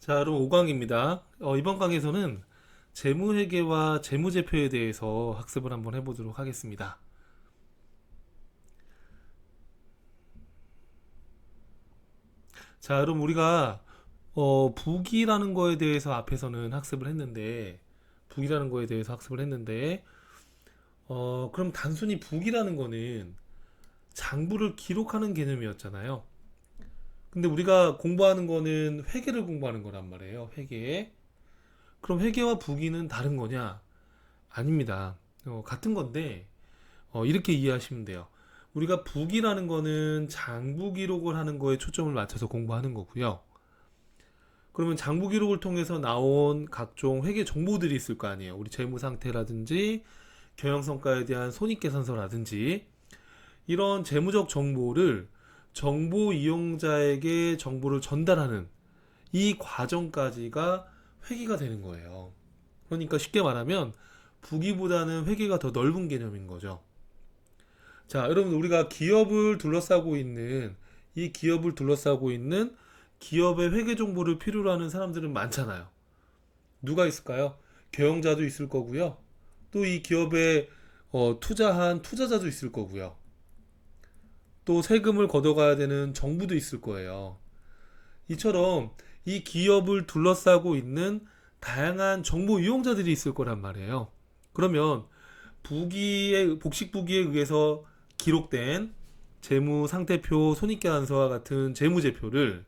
자, 여러분 5강입니다. 이번 강에서는 재무회계와 재무제표에 대해서 학습을 한번 해보도록 하겠습니다. 자, 여러분 우리가 부기라는 거에 대해서 앞에서는 학습을 했는데 부기라는 거에 대해서 학습을 했는데 그럼 단순히 부기라는 거는 장부를 기록하는 개념이었잖아요. 근데 우리가 공부하는 거는 회계를 공부하는 거란 말이에요. 회계. 그럼 회계와 부기는 다른 거냐? 아닙니다. 같은 건데 이렇게 이해하시면 돼요. 우리가 부기라는 거는 장부 기록을 하는 거에 초점을 맞춰서 공부하는 거고요. 그러면 장부 기록을 통해서 나온 각종 회계 정보들이 있을 거 아니에요. 우리 재무 상태라든지 경영 성과에 대한 손익계산서라든지 이런 재무적 정보를 정보 이용자에게 정보를 전달하는 이 과정까지가 회계가 되는 거예요. 그러니까 쉽게 말하면 부기보다는 회계가 더 넓은 개념인 거죠. 자, 여러분 우리가 기업을 둘러싸고 있는 이 기업을 둘러싸고 있는 기업의 회계 정보를 필요로 하는 사람들은 많잖아요. 누가 있을까요? 경영자도 있을 거고요. 또 이 기업에 투자한 투자자도 있을 거고요. 또 세금을 걷어가야 되는 정부도 있을 거예요. 이처럼 이 기업을 둘러싸고 있는 다양한 정보 이용자들이 있을 거란 말이에요. 그러면 복식 부기에 의해서 기록된 재무 상태표, 손익계산서와 같은 재무제표를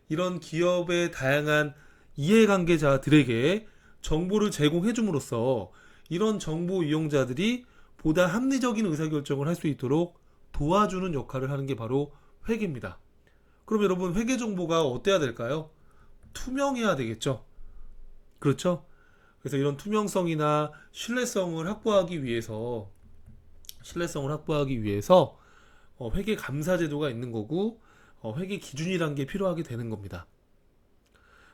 이런 기업의 다양한 이해관계자들에게 정보를 제공해 줌으로써 이런 정보 이용자들이 보다 합리적인 의사결정을 할 수 있도록 도와주는 역할을 하는 게 바로 회계입니다. 그럼 여러분 회계 정보가 어때야 될까요? 투명해야 되겠죠. 그렇죠? 그래서 이런 투명성이나 신뢰성을 확보하기 위해서 회계 감사 제도가 있는 거고 회계 기준이란 게 필요하게 되는 겁니다.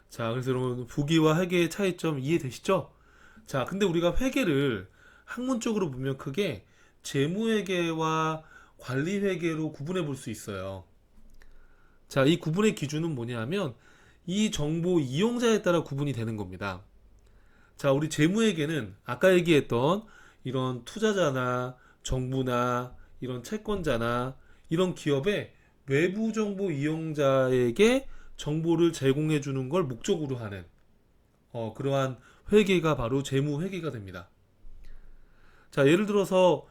자, 그래서 여러분 부기와 회계의 차이점 이해되시죠? 자, 근데 우리가 회계를 학문적으로 보면 크게 재무회계와 관리회계로 구분해 볼 수 있어요. 자, 이 구분의 기준은 뭐냐면 이 정보 이용자에 따라 구분이 되는 겁니다. 자, 우리 재무회계는 아까 얘기했던 이런 투자자나 정부나 이런 채권자나 이런 기업의 외부 정보 이용자에게 정보를 제공해 주는 걸 목적으로 하는 그러한 회계가 바로 재무회계가 됩니다. 자, 예를 들어서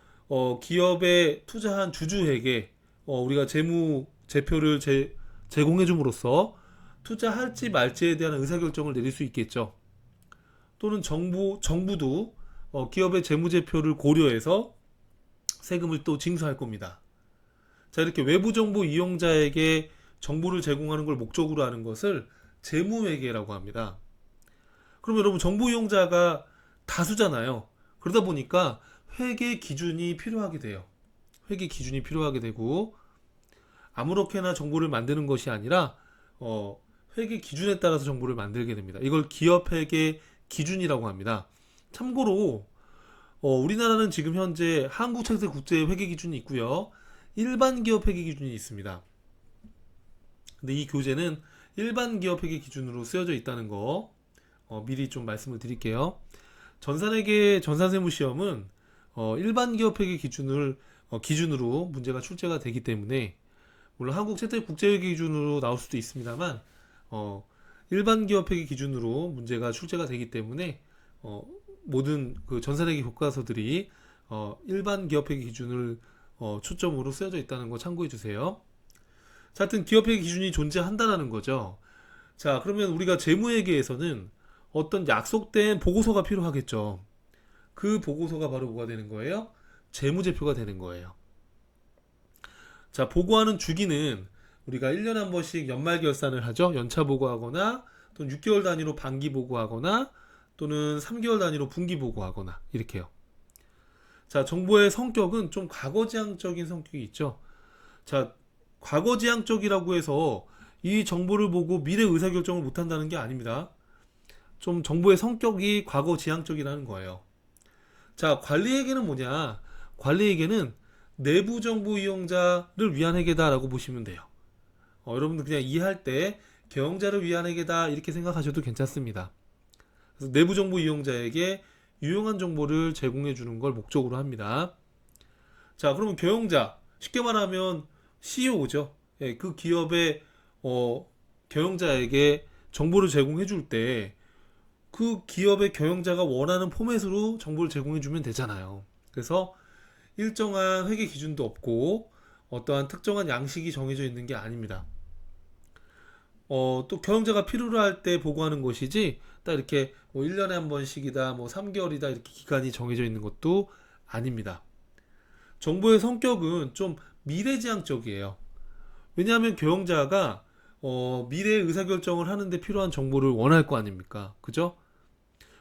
기업에 투자한 주주에게 우리가 재무제표를 제공해 줌으로써 투자할지 말지에 대한 의사결정을 내릴 수 있겠죠. 또는 정부도 기업의 재무제표를 고려해서 세금을 또 징수할 겁니다. 자, 이렇게 외부 정보 이용자에게 정보를 제공하는 걸 목적으로 하는 것을 재무회계라고 합니다. 그럼 여러분 정보 이용자가 다수잖아요. 그러다 보니까 회계 기준이 필요하게 돼요. 회계 기준이 필요하게 되고 아무렇게나 정보를 만드는 것이 아니라 회계 기준에 따라서 정보를 만들게 됩니다. 이걸 기업 회계 기준이라고 합니다. 참고로 우리나라는 지금 현재 한국책세국제 회계 기준이 있고요. 일반 기업 회계 기준이 있습니다. 근데 이 교재는 일반 기업 회계 기준으로 쓰여져 있다는 거 미리 좀 말씀을 드릴게요. 전산회계 전산세무 시험은 일반 기업 회계 기준으로 문제가 출제가 되기 때문에 물론 한국 채택 국제회계 기준으로 나올 수도 있습니다만 일반 기업 회계 기준으로 문제가 출제가 되기 때문에 모든 그 전산회계 교과서들이 일반 기업 회계 기준을 초점으로 쓰여져 있다는 거 참고해 주세요. 자, 하여튼 기업 회계 기준이 존재한다라는 거죠. 자, 그러면 우리가 재무회계에서는 어떤 약속된 보고서가 필요하겠죠. 그 보고서가 바로 뭐가 되는 거예요? 재무제표가 되는 거예요. 자, 보고하는 주기는 우리가 1년에 한 번씩 연말 결산을 하죠. 연차 보고하거나 또는 6개월 단위로 반기 보고하거나 또는 3개월 단위로 분기 보고하거나 이렇게요. 자, 정보의 성격은 좀 과거지향적인 성격이 있죠. 자, 과거지향적이라고 해서 이 정보를 보고 미래 의사결정을 못한다는 게 아닙니다. 좀 정보의 성격이 과거지향적이라는 거예요. 자, 관리회계는 뭐냐? 관리회계는 내부 정보 이용자를 위한 회계다라고 보시면 돼요. 여러분들 그냥 이해할 때 경영자를 위한 회계다 이렇게 생각하셔도 괜찮습니다. 그래서 내부 정보 이용자에게 유용한 정보를 제공해 주는 걸 목적으로 합니다. 자, 그러면 경영자 쉽게 말하면 CEO죠. 예, 그 기업의 경영자에게 정보를 제공해 줄 때 그 기업의 경영자가 원하는 포맷으로 정보를 제공해 주면 되잖아요. 그래서 일정한 회계 기준도 없고 어떠한 특정한 양식이 정해져 있는 게 아닙니다. 또 경영자가 필요로 할 때 보고하는 것이지 딱 이렇게 뭐 1년에 한 번씩이다 뭐 3개월이다 이렇게 기간이 정해져 있는 것도 아닙니다. 정보의 성격은 좀 미래지향적이에요. 왜냐하면 경영자가 미래 의사결정을 하는데 필요한 정보를 원할 거 아닙니까? 그죠?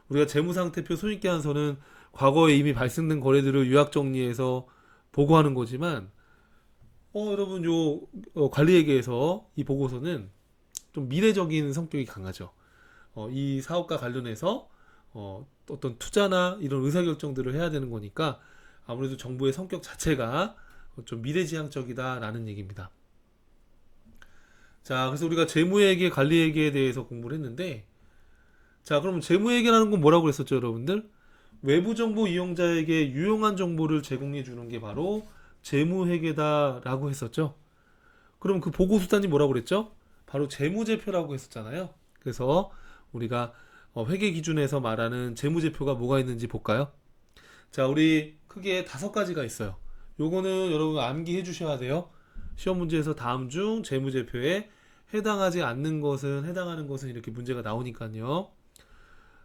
우리가 재무상태표 손익계산서는 과거에 이미 발생된 거래들을 요약 정리해서 보고하는 거지만 여러분 요 관리회계에서 이 보고서는 좀 미래적인 성격이 강하죠. 이 사업과 관련해서 어떤 투자나 이런 의사결정들을 해야 되는 거니까 아무래도 정부의 성격 자체가 좀 미래지향적이다라는 얘기입니다. 자, 그래서 우리가 재무회계, 관리회계에 대해서 공부를 했는데, 자, 그럼 재무회계라는 건 뭐라고 그랬었죠, 여러분들? 외부 정보 이용자에게 유용한 정보를 제공해 주는 게 바로 재무회계다라고 했었죠. 그럼 그 보고 수단이 뭐라고 그랬죠? 바로 재무제표라고 했었잖아요. 그래서 우리가 회계 기준에서 말하는 재무제표가 뭐가 있는지 볼까요? 자, 우리 크게 5가지가 있어요. 요거는 여러분 암기해 주셔야 돼요. 시험 문제에서 다음 중 재무제표에 해당하지 않는 것은 해당하는 것은 이렇게 문제가 나오니까요.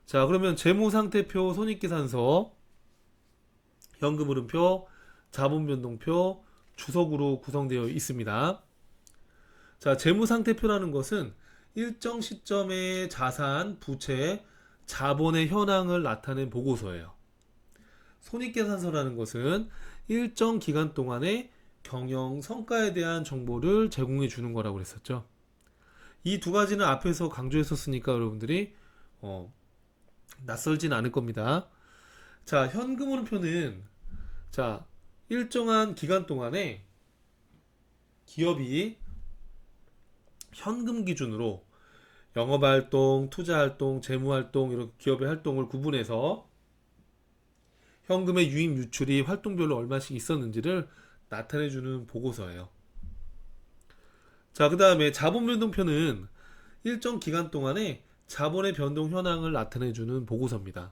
자, 그러면 재무상태표, 손익계산서, 현금흐름표, 자본변동표, 주석으로 구성되어 있습니다. 자, 재무상태표라는 것은 일정 시점의 자산, 부채, 자본의 현황을 나타낸 보고서예요. 손익계산서라는 것은 일정 기간 동안의 경영 성과에 대한 정보를 제공해 주는 거라고 그랬었죠. 이 2가지는 앞에서 강조했었으니까 여러분들이 낯설진 않을 겁니다. 자, 현금흐름표는 자, 일정한 기간 동안에 기업이 현금 기준으로 영업활동, 투자활동, 재무활동 이런 기업의 활동을 구분해서 현금의 유입 유출이 활동별로 얼마씩 있었는지를 나타내주는 보고서예요. 자, 그 다음에 자본변동표는 일정 기간 동안에 자본의 변동 현황을 나타내주는 보고서입니다.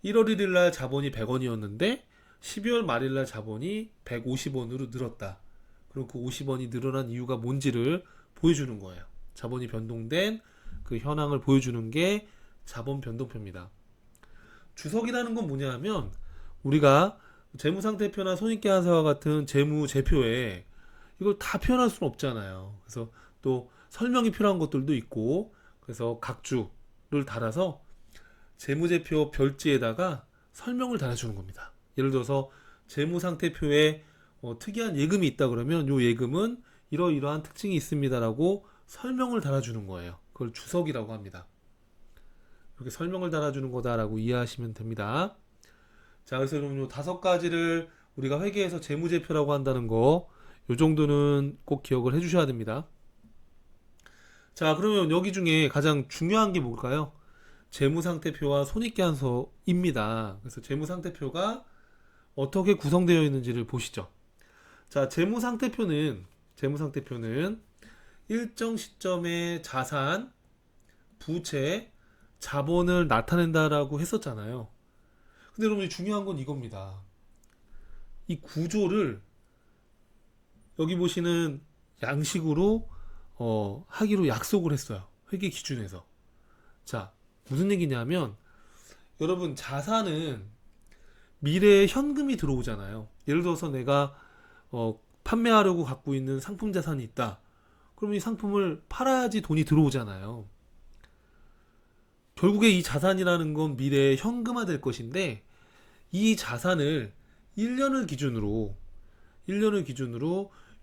1월 1일 날 자본이 100원이었는데 12월 말일 날 자본이 150원으로 늘었다. 그럼 그 50원이 늘어난 이유가 뭔지를 보여주는 거예요. 자본이 변동된 그 현황을 보여주는 게 자본 변동표입니다. 주석이라는 건 뭐냐 하면 우리가 재무상태표나 손익계산서와 같은 재무제표에 이걸 다 표현할 수는 없잖아요. 그래서 또 설명이 필요한 것들도 있고 그래서 각주를 달아서 재무제표 별지에다가 설명을 달아주는 겁니다. 예를 들어서 재무상태표에 특이한 예금이 있다 그러면 이 예금은 이러이러한 특징이 있습니다라고 설명을 달아주는 거예요. 그걸 주석이라고 합니다. 이렇게 설명을 달아주는 거다라고 이해하시면 됩니다. 자, 그래서 이 5가지를 우리가 회계에서 재무제표라고 한다는 거, 요 정도는 꼭 기억을 해주셔야 됩니다. 자, 그러면 여기 중에 가장 중요한 게 뭘까요? 재무상태표와 손익계산서입니다. 그래서 재무상태표가 어떻게 구성되어 있는지를 보시죠. 자, 재무상태표는 일정 시점의 자산, 부채, 자본을 나타낸다라고 했었잖아요. 근데 여러분 중요한 건 이겁니다. 이 구조를 여기 보시는 양식으로 하기로 약속을 했어요. 회계 기준에서. 자, 무슨 얘기냐면 여러분 자산은 미래에 현금이 들어오잖아요. 예를 들어서 내가 판매하려고 갖고 있는 상품 자산이 있다. 그럼 이 상품을 팔아야지 돈이 들어오잖아요. 결국에 이 자산이라는 건 미래에 현금화 될 것인데 이 자산을 1년을 기준으로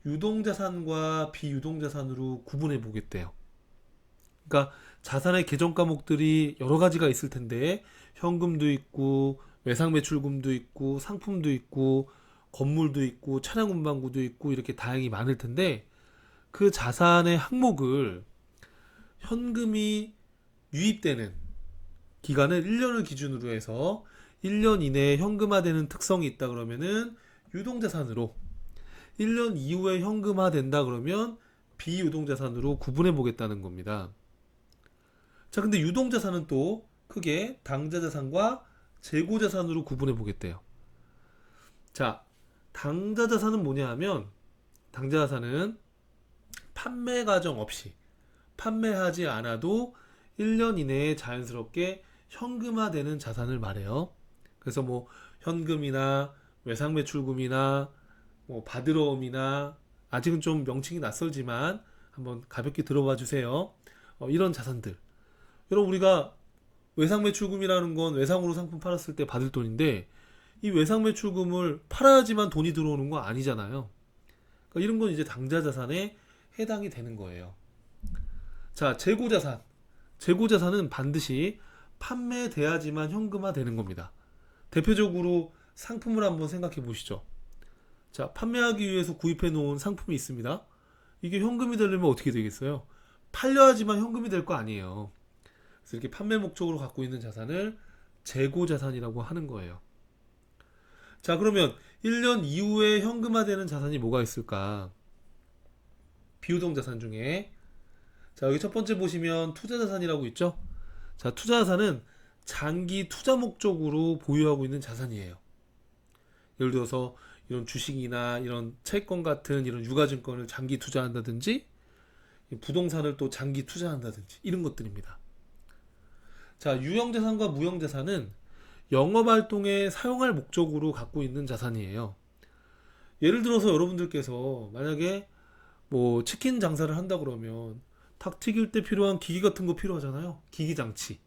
유동자산과 비유동자산으로 구분해 보겠대요. 그러니까 자산의 계정 과목들이 여러 가지가 있을 텐데 현금도 있고 외상매출금도 있고 상품도 있고 건물도 있고 차량 운반구도 있고 이렇게 다양히 많을 텐데 그 자산의 항목을 현금이 유입되는 기간을 1년을 기준으로 해서 1년 이내에 현금화되는 특성이 있다 그러면은 유동자산으로, 1년 이후에 현금화된다 그러면 비유동자산으로 구분해 보겠다는 겁니다. 자, 근데 유동자산은 또 크게 당좌자산과 재고자산으로 구분해 보겠대요. 자, 당좌자산은 뭐냐 하면, 당좌자산은 판매 과정 없이, 판매하지 않아도 1년 이내에 자연스럽게 현금화되는 자산을 말해요. 그래서 뭐 현금이나 외상매출금이나 뭐 바드러움이나, 아직은 좀 명칭이 낯설지만 한번 가볍게 들어봐 주세요. 이런 자산들. 여러분, 우리가 외상매출금이라는 건 외상으로 상품 팔았을 때 받을 돈인데, 이 외상매출금을 팔아야지만 돈이 들어오는 거 아니잖아요. 그러니까 이런 건 이제 당좌자산에 해당이 되는 거예요. 자, 재고자산. 재고자산은 반드시 판매돼야지만 현금화 되는 겁니다. 대표적으로 상품을 한번 생각해 보시죠. 자, 판매하기 위해서 구입해 놓은 상품이 있습니다. 이게 현금이 되려면 어떻게 되겠어요? 팔려야지만 현금이 될 거 아니에요. 그래서 이렇게 판매 목적으로 갖고 있는 자산을 재고자산이라고 하는 거예요. 자, 그러면 1년 이후에 현금화되는 자산이 뭐가 있을까? 비유동자산 중에, 자, 여기 첫 번째 보시면 투자자산이라고 있죠? 자, 투자자산은 장기 투자 목적으로 보유하고 있는 자산이에요. 예를 들어서 이런 주식이나 이런 채권 같은 이런 유가증권을 장기 투자한다든지, 부동산을 또 장기 투자한다든지, 이런 것들입니다. 자, 유형자산과 무형자산은 영업활동에 사용할 목적으로 갖고 있는 자산이에요. 예를 들어서 여러분들께서 만약에 뭐 치킨 장사를 한다 그러면 닭 튀길 때 필요한 기기 같은 거 필요하잖아요. 기기장치.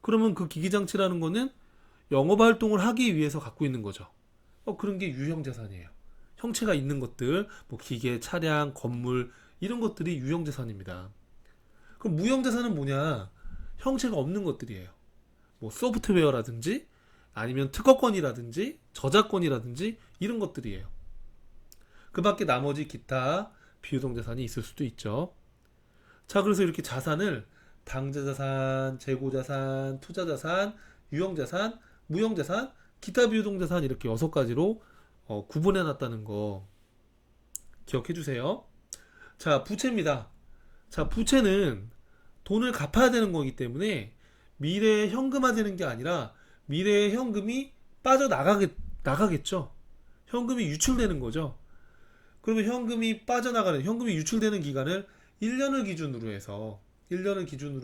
그러면 그 기기장치라는 거는 영업활동을 하기 위해서 갖고 있는 거죠. 그런 게 유형자산이에요. 형체가 있는 것들, 뭐 기계, 차량, 건물, 이런 것들이 유형자산입니다. 그럼 무형자산은 뭐냐? 형체가 없는 것들이에요. 뭐 소프트웨어라든지 아니면 특허권이라든지 저작권이라든지 이런 것들이에요. 그 밖에 나머지 기타 비유동자산이 있을 수도 있죠. 자, 그래서 이렇게 자산을 당좌자산, 재고자산, 투자자산, 유형자산, 무형자산, 기타 비유동자산, 이렇게 6가지로 구분해 놨다는 거 기억해 주세요. 자, 부채입니다. 자, 부채는 돈을 갚아야 되는 거기 때문에 미래에 현금화되는 게 아니라 미래에 현금이 나가겠죠. 현금이 유출되는 거죠. 그러면 현금이 빠져나가는, 현금이 유출되는 기간을 1년을 기준으로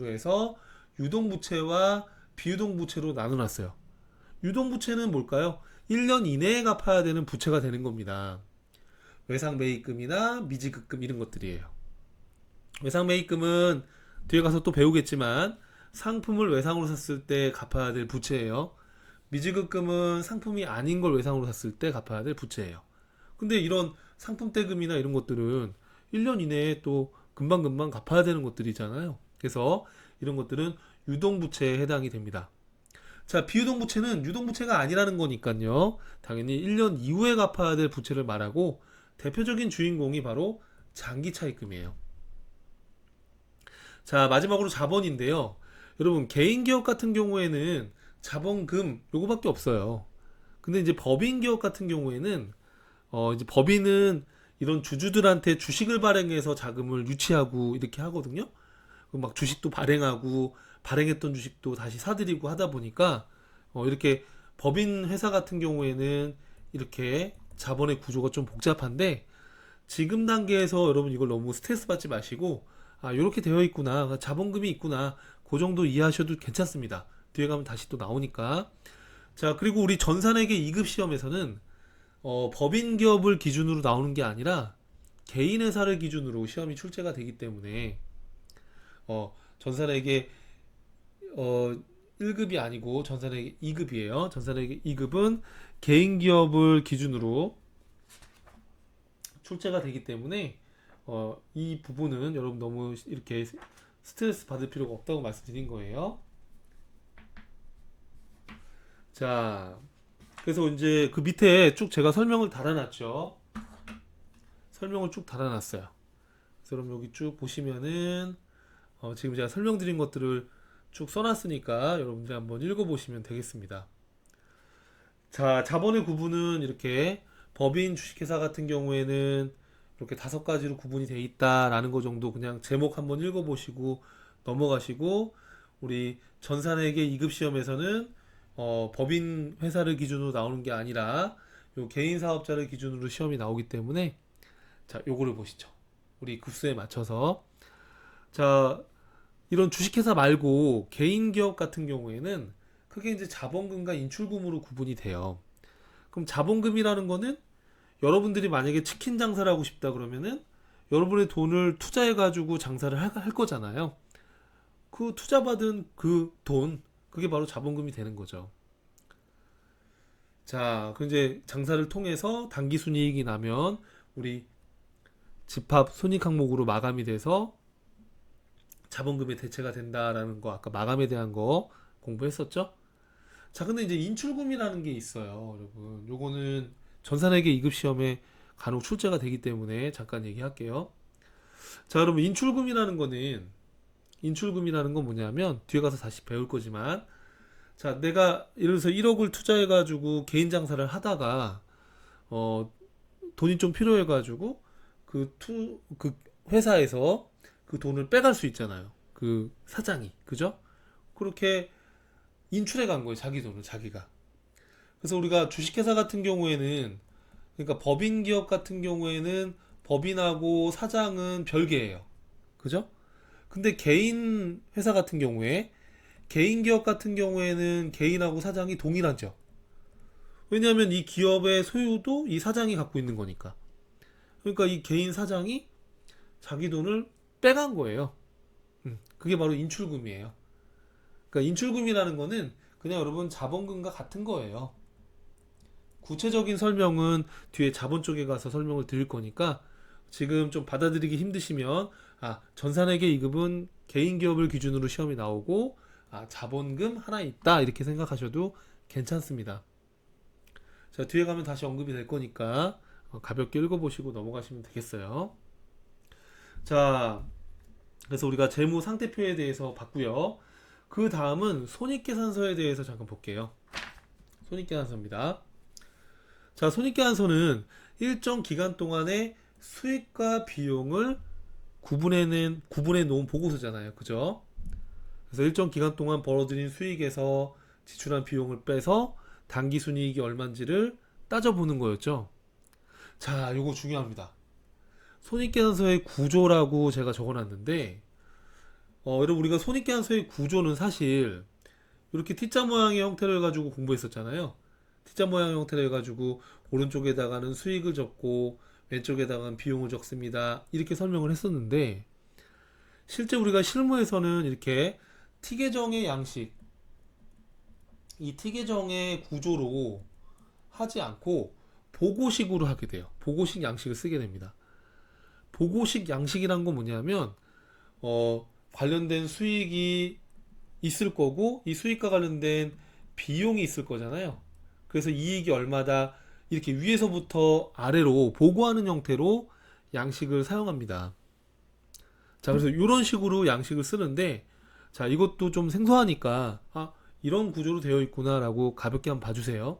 해서 유동부채와 비유동부채로 나눠놨어요. 유동부채는 뭘까요? 1년 이내에 갚아야 되는 부채가 되는 겁니다. 외상매입금이나 미지급금, 이런 것들이에요. 외상매입금은 뒤에 가서 또 배우겠지만 상품을 외상으로 샀을 때 갚아야 될 부채예요. 미지급금은 상품이 아닌 걸 외상으로 샀을 때 갚아야 될 부채예요. 근데 이런 상품대금이나 이런 것들은 1년 이내에 또 금방금방 갚아야 되는 것들이잖아요. 그래서 이런 것들은 유동부채에 해당이 됩니다. 자, 비유동부채는 유동부채가 아니라는 거니까요. 당연히 1년 이후에 갚아야 될 부채를 말하고, 대표적인 주인공이 바로 장기차입금이에요. 자, 마지막으로 자본인데요. 여러분, 개인기업 같은 경우에는 자본금 요거밖에 없어요. 근데 이제 법인기업 같은 경우에는 이제 법인은 이런 주주들한테 주식을 발행해서 자금을 유치하고 이렇게 하거든요. 막 주식도 발행하고 발행했던 주식도 다시 사들이고 하다 보니까 이렇게 법인 회사 같은 경우에는 이렇게 자본의 구조가 좀 복잡한데, 지금 단계에서 여러분 이걸 너무 스트레스 받지 마시고, 아, 이렇게 되어 있구나, 자본금이 있구나, 그 정도 이해하셔도 괜찮습니다. 뒤에 가면 다시 또 나오니까. 자, 그리고 우리 전산회계 2급 시험에서는 법인 기업을 기준으로 나오는 게 아니라 개인 회사를 기준으로 시험이 출제가 되기 때문에 전산회계 1급이 아니고 전산회계 2급이에요. 전산회계 2급은 개인 기업을 기준으로 출제가 되기 때문에 이 부분은 여러분 너무 이렇게 스트레스 받을 필요가 없다고 말씀드린 거예요. 자, 그래서 이제 그 밑에 쭉 제가 설명을 달아놨죠. 설명을 쭉 달아놨어요. 그래서 여러분 여기 쭉 보시면은 지금 제가 설명드린 것들을 쭉 써놨으니까 여러분들이 한번 읽어보시면 되겠습니다. 자, 자본의 구분은 이렇게 법인 주식회사 같은 경우에는 이렇게 5가지로 구분이 돼 있다라는 거 정도 그냥 제목 한번 읽어보시고 넘어가시고, 우리 전산회계 2급 시험에서는 법인 회사를 기준으로 나오는 게 아니라 요 개인 사업자를 기준으로 시험이 나오기 때문에, 자, 요거를 보시죠. 우리 급수에 맞춰서. 자, 이런 주식회사 말고 개인 기업 같은 경우에는 크게 이제 자본금과 인출금으로 구분이 돼요. 그럼 자본금이라는 거는 여러분들이 만약에 치킨 장사를 하고 싶다 그러면은 여러분의 돈을 투자해 가지고 장사를 할 거잖아요. 그 투자받은 그 돈, 그게 바로 자본금이 되는 거죠. 자, 그 이제 장사를 통해서 당기 순이익이 나면 우리 집합 손익 항목으로 마감이 돼서 자본금의 대체가 된다라는 거, 아까 마감에 대한 거 공부했었죠? 자, 근데 이제 인출금이라는 게 있어요, 여러분. 요거는 전산회계 2급 시험에 간혹 출제가 되기 때문에 잠깐 얘기할게요. 자, 여러분, 인출금이라는 건 뭐냐면, 뒤에 가서 다시 배울 거지만, 자, 내가 예를 들어서 1억을 투자해가지고 개인 장사를 하다가, 돈이 좀 필요해가지고, 그 회사에서 그 돈을 빼갈 수 있잖아요. 그 사장이. 그죠? 그렇게 인출해 간 거예요. 자기 돈을, 자기가. 그래서 우리가 주식회사 같은 경우에는, 그러니까 법인 기업 같은 경우에는 법인하고 사장은 별개예요. 그죠? 근데 개인 회사 같은 경우에, 개인 기업 같은 경우에는 개인하고 사장이 동일하죠. 왜냐하면 이 기업의 소유도 이 사장이 갖고 있는 거니까. 그러니까 이 개인 사장이 자기 돈을 빼간 거예요. 그게 바로 인출금이에요. 그러니까 인출금이라는 거는 그냥 여러분 자본금과 같은 거예요. 구체적인 설명은 뒤에 자본 쪽에 가서 설명을 드릴 거니까, 지금 좀 받아들이기 힘드시면, 전산회계 2급은 개인 기업을 기준으로 시험이 나오고, 자본금 하나 있다 이렇게 생각하셔도 괜찮습니다. 자, 뒤에 가면 다시 언급이 될 거니까 가볍게 읽어보시고 넘어가시면 되겠어요. 자, 그래서 우리가 재무 상태표에 대해서 봤고요. 그 다음은 손익계산서에 대해서 잠깐 볼게요. 손익계산서입니다. 자, 손익계산서는 일정 기간 동안의 수익과 비용을 구분해 놓은 보고서잖아요. 그죠? 그래서 일정 기간 동안 벌어들인 수익에서 지출한 비용을 빼서 당기순이익이 얼마인지를 따져보는 거였죠. 자, 요거 중요합니다. 손익계산서의 구조라고 제가 적어놨는데, 여러분, 우리가 손익계산서의 구조는 사실 이렇게 T자 모양의 형태를 가지고 공부했었잖아요. T자 모양의 형태를 해가지고 오른쪽에다가는 수익을 적고 왼쪽에다가는 비용을 적습니다. 이렇게 설명을 했었는데, 실제 우리가 실무에서는 이렇게 T계정의 양식, 이 T계정의 구조로 하지 않고 보고식으로 하게 돼요. 보고식 양식을 쓰게 됩니다. 보고식 양식이란 건 뭐냐면, 관련된 수익이 있을 거고, 이 수익과 관련된 비용이 있을 거잖아요. 그래서 이익이 얼마다 이렇게 위에서부터 아래로 보고하는 형태로 양식을 사용합니다. 자, 그래서 이런 식으로 양식을 쓰는데, 자, 이것도 좀 생소하니까, 이런 구조로 되어 있구나라고 가볍게 한번 봐주세요.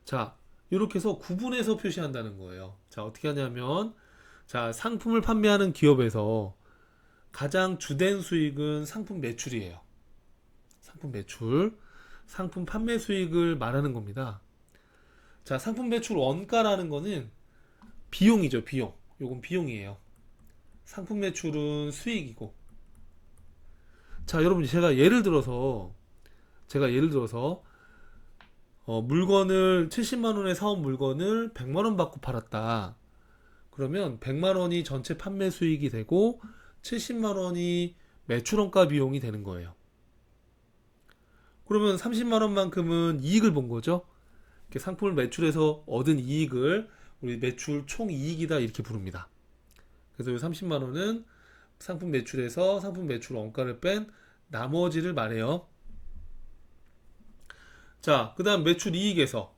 자, 이렇게 해서 구분해서 표시한다는 거예요. 자, 어떻게 하냐면, 자, 상품을 판매하는 기업에서 가장 주된 수익은 상품 매출이에요. 상품 매출. 상품 판매 수익을 말하는 겁니다. 자, 상품 매출 원가라는 거는 비용이죠, 비용. 요건 비용이에요. 상품 매출은 수익이고. 자, 여러분, 제가 예를 들어서 물건을 70만 원에 사온 물건을 100만 원 받고 팔았다. 그러면 100만 원이 전체 판매 수익이 되고 70만 원이 매출 원가 비용이 되는 거예요. 그러면 30만 원만큼은 이익을 본 거죠. 이렇게 상품을 매출해서 얻은 이익을 우리 매출 총 이익이다 이렇게 부릅니다. 그래서 이 30만 원은 상품 매출에서 상품 매출 원가를 뺀 나머지를 말해요. 자, 그 다음 매출 이익에서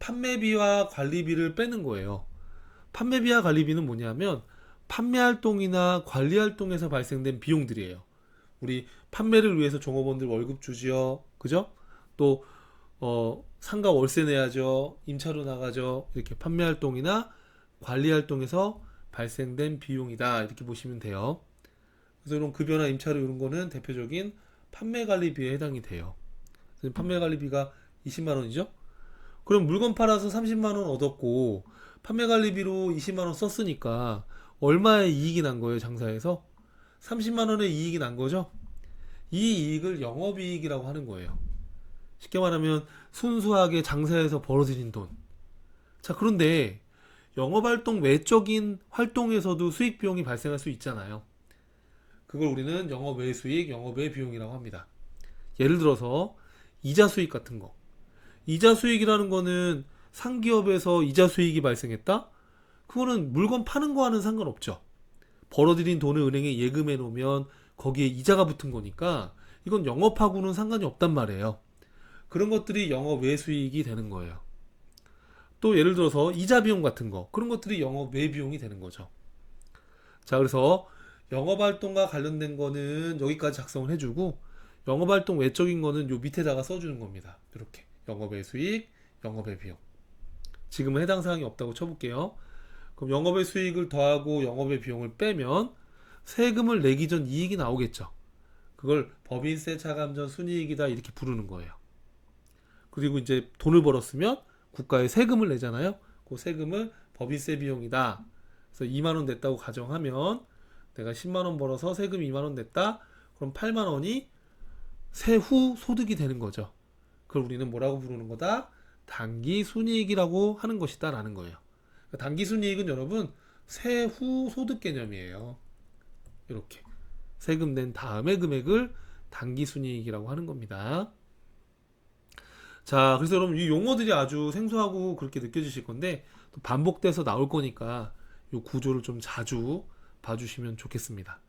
판매비와 관리비를 빼는 거예요. 판매비와 관리비는 뭐냐면 판매 활동이나 관리 활동에서 발생된 비용들이에요. 우리 판매를 위해서 종업원들 월급 주지요. 그죠? 또 상가 월세 내야죠. 임차료 나가죠. 이렇게 판매 활동이나 관리 활동에서 발생된 비용이다. 이렇게 보시면 돼요. 그래서 이런 급여나 임차료 이런 거는 대표적인 판매 관리비에 해당이 돼요. 그래서 판매 관리비가 20만 원이죠. 그럼 물건 팔아서 30만 원 얻었고 판매 관리비로 20만 원 썼으니까 얼마의 이익이 난 거예요, 장사에서? 30만 원의 이익이 난 거죠. 이 이익을 영업이익이라고 하는 거예요. 쉽게 말하면 순수하게 장사에서 벌어들인 돈. 자, 그런데 영업활동 외적인 활동에서도 수익 비용이 발생할 수 있잖아요. 그걸 우리는 영업 외 수익, 영업 외 비용이라고 합니다. 예를 들어서 이자 수익 같은 거. 이자 수익이라는 거는 상기업에서 이자 수익이 발생했다? 그거는 물건 파는 거와는 상관없죠. 벌어들인 돈을 은행에 예금해 놓으면 거기에 이자가 붙은 거니까 이건 영업하고는 상관이 없단 말이에요. 그런 것들이 영업 외 수익이 되는 거예요. 또 예를 들어서 이자 비용 같은 거, 그런 것들이 영업 외 비용이 되는 거죠. 자, 그래서 영업활동과 관련된 거는 여기까지 작성을 해주고 영업활동 외적인 거는 요 밑에다가 써주는 겁니다. 이렇게 영업 외 수익, 영업 외 비용. 지금은 해당 사항이 없다고 쳐볼게요. 그럼 영업의 수익을 더하고 영업의 비용을 빼면 세금을 내기 전 이익이 나오겠죠. 그걸 법인세 차감전 순이익이다 이렇게 부르는 거예요. 그리고 이제 돈을 벌었으면 국가에 세금을 내잖아요. 그 세금을 법인세 비용이다. 그래서 2만 원 냈다고 가정하면 내가 10만 원 벌어서 세금 2만 원 냈다. 그럼 8만 원이 세후 소득이 되는 거죠. 그걸 우리는 뭐라고 부르는 거다? 단기 순이익이라고 하는 것이다 라는 거예요. 단기 순이익은 여러분 세후 소득 개념이에요. 이렇게 세금 낸 다음에 금액을 단기 순이익이라고 하는 겁니다. 자, 그래서 여러분 이 용어들이 아주 생소하고 그렇게 느껴지실 건데 또 반복돼서 나올 거니까 이 구조를 좀 자주 봐주시면 좋겠습니다.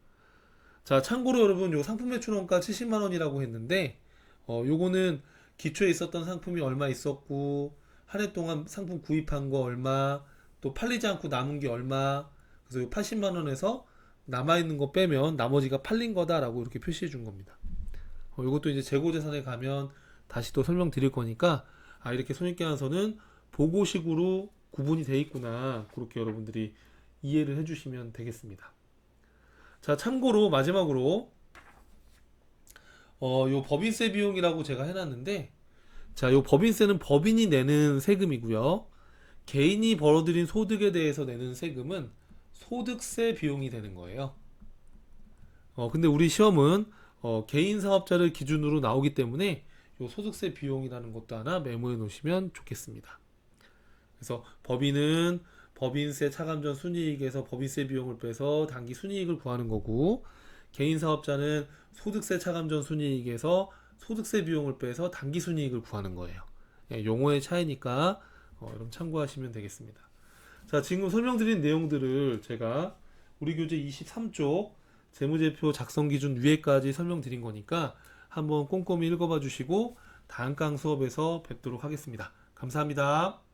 자, 참고로 여러분 요 상품 매출 원가 70만 원이라고 했는데 요거는 기초에 있었던 상품이 얼마 있었고 한 해 동안 상품 구입한 거 얼마, 또 팔리지 않고 남은 게 얼마. 그래서 요 80만 원에서 남아있는 거 빼면 나머지가 팔린 거다라고 이렇게 표시해 준 겁니다. 이것도 이제 재고재산에 가면 다시 또 설명드릴 거니까 이렇게 손익계산서는 보고식으로 구분이 돼 있구나, 그렇게 여러분들이 이해를 해주시면 되겠습니다. 자, 참고로 마지막으로 요 법인세 비용이라고 제가 해놨는데, 자, 요 법인세는 법인이 내는 세금이고요. 개인이 벌어들인 소득에 대해서 내는 세금은 소득세 비용이 되는 거예요. 근데 우리 시험은 개인 사업자를 기준으로 나오기 때문에 요 소득세 비용이라는 것도 하나 메모해 놓으시면 좋겠습니다. 그래서 법인은 법인세 차감전 순이익에서 법인세 비용을 빼서 단기 순이익을 구하는 거고, 개인 사업자는 소득세 차감전 순이익에서 소득세 비용을 빼서 단기 순이익을 구하는 거예요. 용어의 차이니까 여러분 참고하시면 되겠습니다. 자, 지금 설명드린 내용들을 제가 우리 교재 23쪽 재무제표 작성 기준 위에까지 설명드린 거니까 한번 꼼꼼히 읽어봐 주시고 다음 강 수업에서 뵙도록 하겠습니다. 감사합니다.